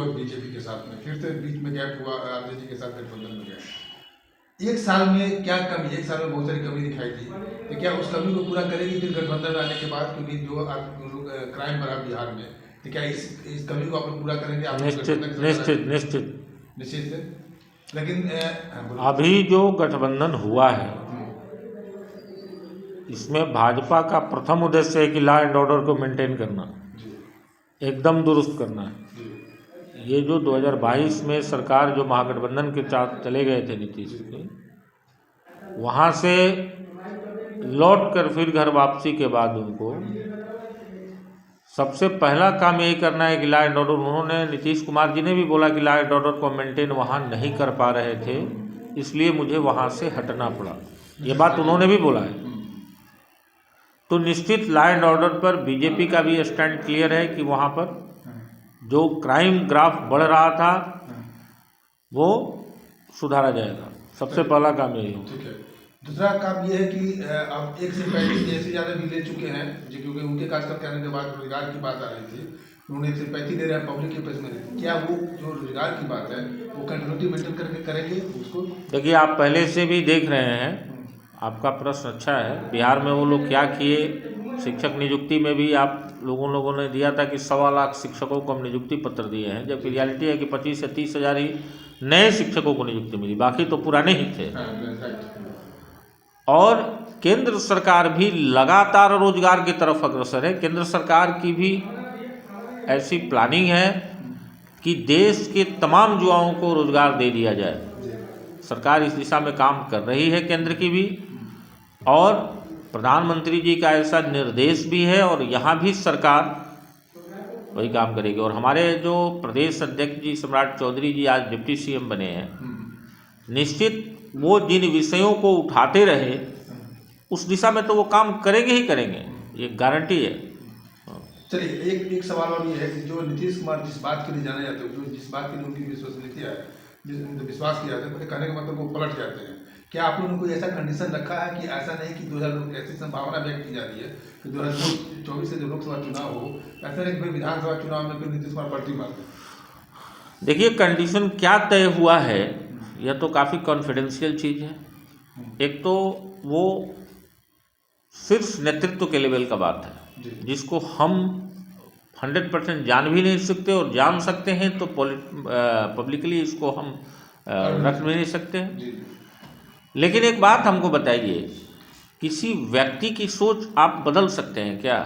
और बीजेपी के साथ में, फिर से बीच में गैप हुआ, आरजेडी के साथ गठबंधन में गया। एक साल में क्या कमी, एक साल में बहुत सारी कमी दिखाई दी, तो क्या उस कमी को पूरा करेगी फिर गठबंधन आने के बाद? क्योंकि जो क्राइम बढ़ा बिहार में, तो क्या इस कमी को आप पूरा करेंगे? आप निश्चित निश्चित निश्चित निश्चित से। लेकिन अभी जो गठबंधन हुआ है इसमें भाजपा का प्रथम उद्देश्य है कि लॉ एंड ऑर्डर को मेंटेन करना, एकदम दुरुस्त करना है। ये जो 2022 में सरकार जो महागठबंधन के साथ चले गए थे नीतीश के, वहाँ से लौट कर फिर घर वापसी के बाद उनको सबसे पहला काम यही करना है कि लॉ एंड ऑर्डर, उन्होंने नीतीश कुमार जी ने भी बोला कि लॉ एंड ऑर्डर को मेंटेन वहाँ नहीं कर पा रहे थे, इसलिए मुझे वहाँ से हटना पड़ा, ये बात उन्होंने भी बोला है। तो निश्चित लॉ एंड ऑर्डर पर बीजेपी का भी स्टैंड क्लियर है कि वहाँ पर जो क्राइम ग्राफ बढ़ रहा था वो सुधारा जाएगा, सबसे पहला काम यही हो। ठीक है। दूसरा काम ये है कि अब 135 जैसे ज़्यादा भी ले चुके हैं, क्योंकि उनके कार्यकाल के आने के बाद रोजगार की बात आ रही थी, उन्होंने 135 दे रहे हैं पब्लिक के पैसे में। क्या वो जो रोजगार की बात है वो कंटिन्यूटी मेंटेन करके करेंगे उसको? देखिए, आप पहले से भी देख रहे हैं, आपका प्रश्न अच्छा है। बिहार में वो लोग क्या किए, शिक्षक नियुक्ति में भी आप लोगों ने दिया था कि 1.25 लाख शिक्षकों को हम नियुक्ति पत्र दिए हैं, जबकि रियलिटी है कि 25 से 30 हज़ार ही नए शिक्षकों को नियुक्ति मिली, बाकी तो पुराने ही थे। और केंद्र सरकार भी लगातार रोजगार की तरफ अग्रसर है। केंद्र सरकार की भी ऐसी प्लानिंग है कि देश के तमाम युवाओं को रोजगार दे दिया जाए। सरकार इस दिशा में काम कर रही है, केंद्र की भी, और प्रधानमंत्री जी का ऐसा निर्देश भी है, और यहाँ भी सरकार वही काम करेगी। और हमारे जो प्रदेश अध्यक्ष जी सम्राट चौधरी जी आज डिप्टी सीएम बने हैं, निश्चित वो जिन विषयों को उठाते रहे उस दिशा में तो वो काम करेंगे ही करेंगे, ये गारंटी है। चलिए, एक सवाल और ये है कि जो नीतीश कुमार जिस बात के लिए जाने जाते हैं, जो जिस बात के लिए उनकी विश्वसनीयता है, जिस विश्वास किया जाता है, कहने का मतलब वो पलट जाते हैं। क्या आप लोगों ने कोई ऐसा कंडीशन रखा है कि ऐसा नहीं कि 2000 ऐसी संभावना व्यक्त की जा रही है कि 2024 से जो लोकसभा चुनाव हो, ऐसा नहीं कि फिर विधानसभा चुनाव में फिर नीतीश कुमार पलटी मारते? देखिए, कंडीशन क्या तय हुआ है यह तो काफ़ी कॉन्फिडेंशियल चीज़ है। एक तो वो सिर्फ नेतृत्व के लेवल का बात है, जिसको हम 100% जान भी नहीं सकते, और जान सकते हैं तो पब्लिकली इसको हम रख भी नहीं सकते हैं। लेकिन एक बात हमको बताइए, किसी व्यक्ति की सोच आप बदल सकते हैं क्या?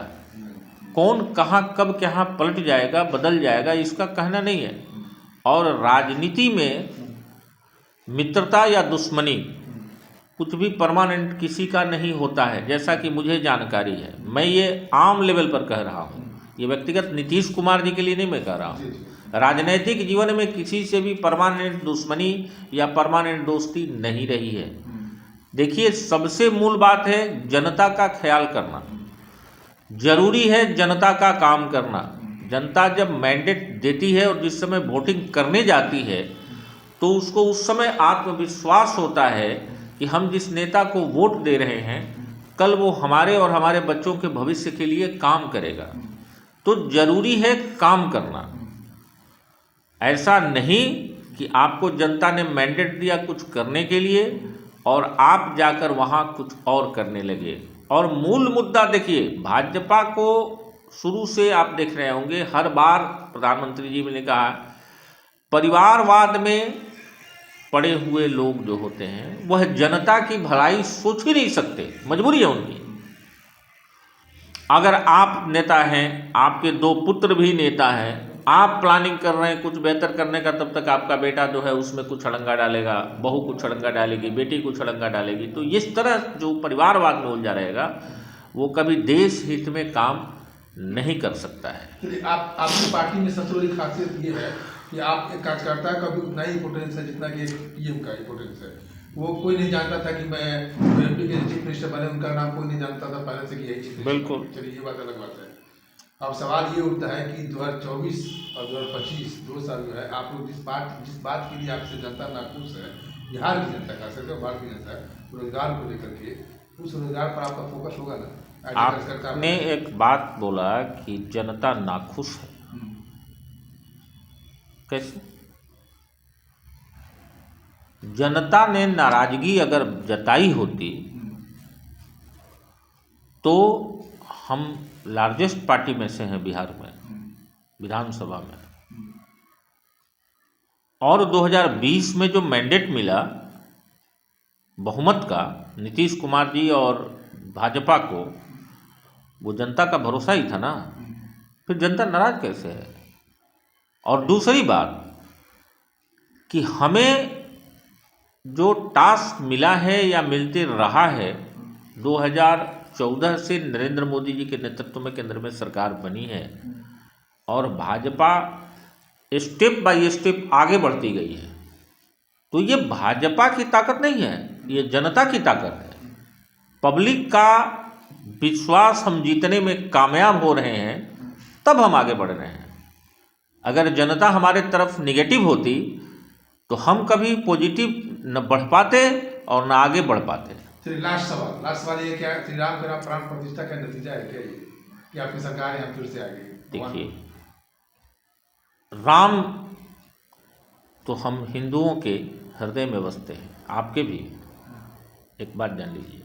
कौन कहाँ कब कहाँ पलट जाएगा, बदल जाएगा, इसका कहना नहीं है। और राजनीति में मित्रता या दुश्मनी कुछ भी परमानेंट किसी का नहीं होता है, जैसा कि मुझे जानकारी है। मैं ये आम लेवल पर कह रहा हूँ, ये व्यक्तिगत नीतीश कुमार जी के लिए नहीं मैं कह रहा हूँ। राजनीतिक जीवन में किसी से भी परमानेंट दुश्मनी या परमानेंट दोस्ती नहीं रही है। देखिए, सबसे मूल बात है जनता का ख्याल करना, जरूरी है जनता का काम करना। जनता जब मैंडेट देती है और जिस समय वोटिंग करने जाती है तो उसको उस समय आत्मविश्वास होता है कि हम जिस नेता को वोट दे रहे हैं कल वो हमारे और हमारे बच्चों के भविष्य के लिए काम करेगा। तो जरूरी है काम करना। ऐसा नहीं कि आपको जनता ने मैंडेट दिया कुछ करने के लिए और आप जाकर वहाँ कुछ और करने लगे। और मूल मुद्दा देखिए, भाजपा को शुरू से आप देख रहे होंगे, हर बार प्रधानमंत्री जी ने कहा परिवारवाद में पड़े हुए लोग जो होते हैं वह जनता की भलाई सोच ही नहीं सकते, मजबूरी है उनकी। अगर आप नेता हैं, आपके 2 पुत्र भी नेता हैं, आप प्लानिंग कर रहे हैं कुछ बेहतर करने का, तब तक आपका बेटा जो है उसमें कुछ अड़ंगा डालेगा, बहू कुछ अड़ंगा डालेगी, बेटी कुछ अड़ंगा डालेगी। तो इस तरह जो परिवारवाद में उलझा रहेगा वो कभी देश हित में काम नहीं कर सकता है। आपकी पार्टी में सबसे बड़ी खासियत ये है कि आप एक कार्यकर्ता का भी उतना ही इंपोर्टेंस है जितना कि एक पीएम का इंपोर्टेंस है। वो कोई नहीं जानता था कि मैं एमपी के चीफ मिनिस्टर बने, उनका नाम कोई नहीं जानता था पहले से कि यही चीफ। बिल्कुल। चलिए, ये बात अलग बात है। अब सवाल ये उठता है कि 2024 और 2025 2 साल जो है, आप लोग जिस बात के लिए आपसे जनता नाखुश है, बिहार की जनता खास करके बाहर की जनता, रोजगार को लेकर के, उस रोजगार पर आपका फोकस होगा ना? आपने एक बात बोला कि जनता नाखुश है। कैसे? जनता ने नाराजगी अगर जताई होती तो हम लार्जेस्ट पार्टी में से हैं बिहार में, विधानसभा में, और 2020 में जो मैंडेट मिला बहुमत का नीतीश कुमार जी और भाजपा को, वो जनता का भरोसा ही था ना। फिर जनता नाराज कैसे है? और दूसरी बात कि हमें जो टास्क मिला है या मिलते रहा है, 2014 से नरेंद्र मोदी जी के नेतृत्व में केंद्र में सरकार बनी है और भाजपा स्टेप बाय स्टेप आगे बढ़ती गई है। तो ये भाजपा की ताकत नहीं है, ये जनता की ताकत है। पब्लिक का विश्वास हम जीतने में कामयाब हो रहे हैं, तब हम आगे बढ़ रहे हैं। अगर जनता हमारे तरफ निगेटिव होती तो हम कभी पॉजिटिव न बढ़ पाते और न आगे बढ़ पाते। चलिए लास्ट सवाल ये क्या श्री राम का प्राण प्रतिष्ठा का नतीजा है क्या ये कि आपकी सरकार यहाँ फिर से आ गई? देखिए, राम तो हम हिंदुओं के हृदय में बसते हैं, आपके भी, एक बात जान लीजिए।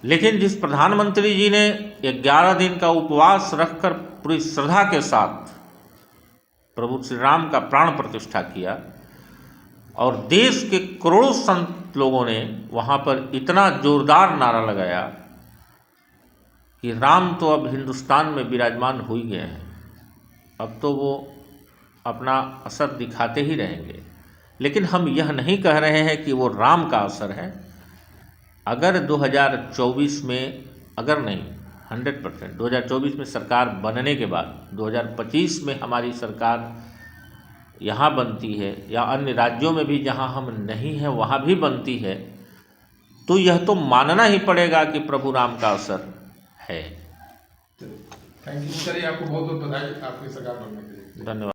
लेकिन जिस प्रधानमंत्री जी ने 11 दिन का उपवास रखकर पूरी श्रद्धा के साथ प्रभु श्री राम का प्राण प्रतिष्ठा किया और देश के करोड़ों संत लोगों ने वहाँ पर इतना जोरदार नारा लगाया कि राम तो अब हिंदुस्तान में विराजमान हो ही गए हैं, अब तो वो अपना असर दिखाते ही रहेंगे। लेकिन हम यह नहीं कह रहे हैं कि वो राम का असर है। अगर 2024 में, अगर नहीं 100%, 2024 में सरकार बनने के बाद 2025 में हमारी सरकार यहाँ बनती है या अन्य राज्यों में भी जहाँ हम नहीं हैं वहाँ भी बनती है, तो यह तो मानना ही पड़ेगा कि प्रभु राम का असर है। Thank you. चलिए, आपको बहुत बहुत बधाई आपकी सरकार बनने के लिए। धन्यवाद।